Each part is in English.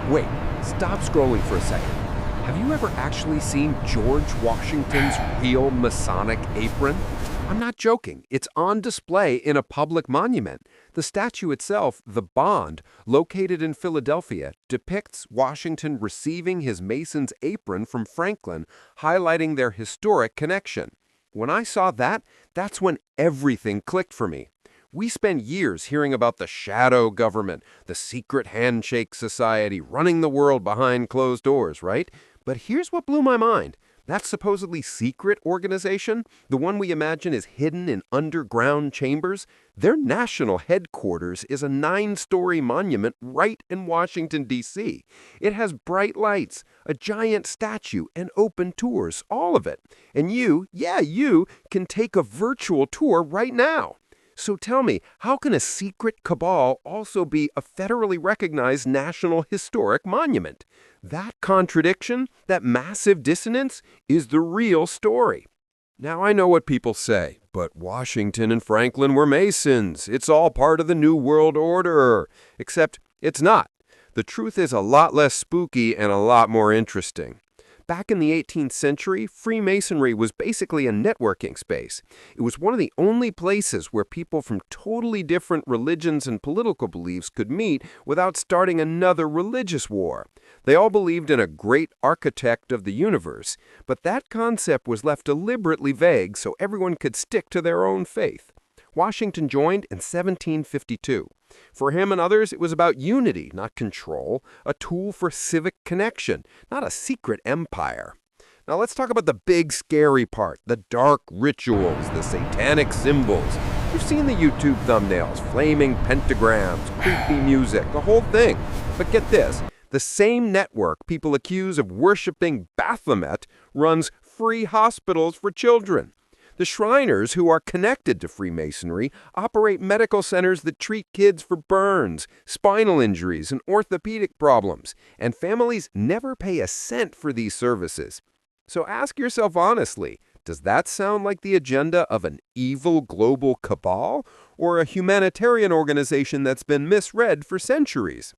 Wait, stop scrolling for a second. Have you ever actually seen George Washington's real Masonic apron? I'm not joking. It's on display in a public monument. The statue itself, the Bond, located in Philadelphia, depicts Washington receiving his Mason's apron from Franklin, highlighting their historic connection. When I saw that, that's when everything clicked for me. We spend years hearing about the shadow government, the secret handshake society running the world behind closed doors, right? But here's what blew my mind. That supposedly secret organization, the one we imagine is hidden in underground chambers, their national headquarters is a 9-story monument right in Washington, D.C. It has bright lights, a giant statue, and open tours, all of it. And you can take a virtual tour right now. So tell me, how can a secret cabal also be a federally recognized national historic monument? That contradiction, that massive dissonance, is the real story. Now I know what people say, but Washington and Franklin were Masons. It's all part of the New World Order. Except it's not. The truth is a lot less spooky and a lot more interesting. Back in the 18th century, Freemasonry was basically a networking space. It was one of the only places where people from totally different religions and political beliefs could meet without starting another religious war. They all believed in a great architect of the universe, but that concept was left deliberately vague so everyone could stick to their own faith. Washington joined in 1752. For him and others, it was about unity, not control, a tool for civic connection, not a secret empire. Now let's talk about the big scary part, the dark rituals, the satanic symbols. You've seen the YouTube thumbnails, flaming pentagrams, creepy music, the whole thing. But get this, the same network people accuse of worshiping Baphomet runs free hospitals for children. The Shriners, who are connected to Freemasonry, operate medical centers that treat kids for burns, spinal injuries, and orthopedic problems, and families never pay a cent for these services. So ask yourself honestly, does that sound like the agenda of an evil global cabal, or a humanitarian organization that's been misread for centuries?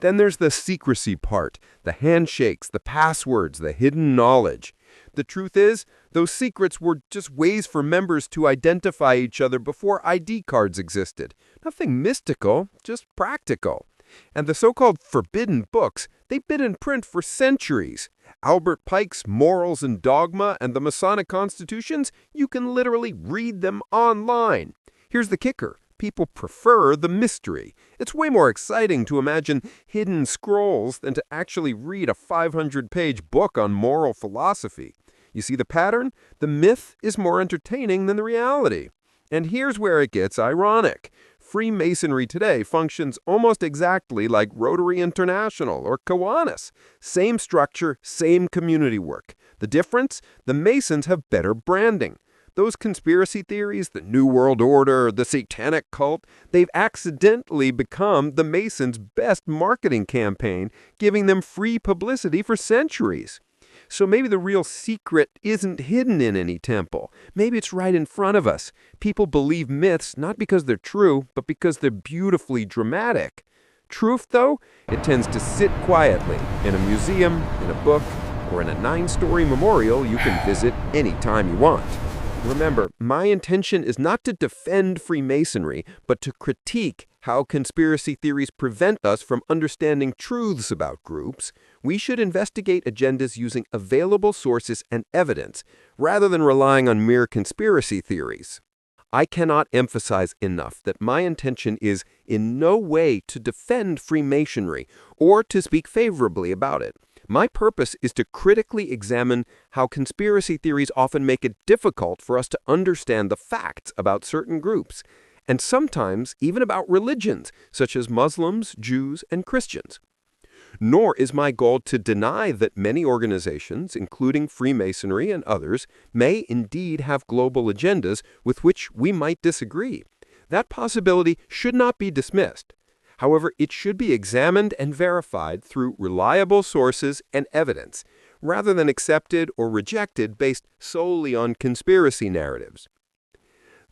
Then there's the secrecy part, the handshakes, the passwords, the hidden knowledge. The truth is, those secrets were just ways for members to identify each other before ID cards existed. Nothing mystical, just practical. And the so-called forbidden books, they've been in print for centuries. Albert Pike's Morals and Dogma and the Masonic Constitutions, you can literally read them online. Here's the kicker. People prefer the mystery. It's way more exciting to imagine hidden scrolls than to actually read a 500-page book on moral philosophy. You see the pattern? The myth is more entertaining than the reality. And here's where it gets ironic. Freemasonry today functions almost exactly like Rotary International or Kiwanis. Same structure, same community work. The difference? The Masons have better branding. Those conspiracy theories, the New World Order, the satanic cult, they've accidentally become the Masons' best marketing campaign, giving them free publicity for centuries. So maybe the real secret isn't hidden in any temple. Maybe it's right in front of us. People believe myths not because they're true, but because they're beautifully dramatic. Truth, though, it tends to sit quietly in a museum, in a book, or in a 9-story memorial you can visit anytime you want. Remember, my intention is not to defend Freemasonry, but to critique how conspiracy theories prevent us from understanding truths about groups. We should investigate agendas using available sources and evidence, rather than relying on mere conspiracy theories. I cannot emphasize enough that my intention is in no way to defend Freemasonry or to speak favorably about it. My purpose is to critically examine how conspiracy theories often make it difficult for us to understand the facts about certain groups, and sometimes even about religions, such as Muslims, Jews, and Christians. Nor is my goal to deny that many organizations, including Freemasonry and others, may indeed have global agendas with which we might disagree. That possibility should not be dismissed. However, it should be examined and verified through reliable sources and evidence, rather than accepted or rejected based solely on conspiracy narratives.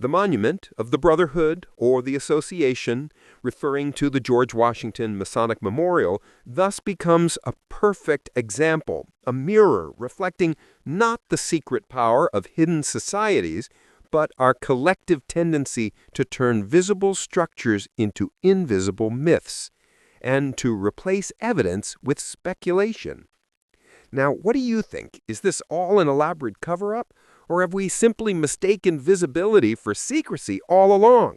The monument of the Brotherhood or the Association, referring to the George Washington Masonic Memorial, thus becomes a perfect example, a mirror reflecting not the secret power of hidden societies, but our collective tendency to turn visible structures into invisible myths, and to replace evidence with speculation. Now, what do you think? Is this all an elaborate cover-up, or have we simply mistaken visibility for secrecy all along?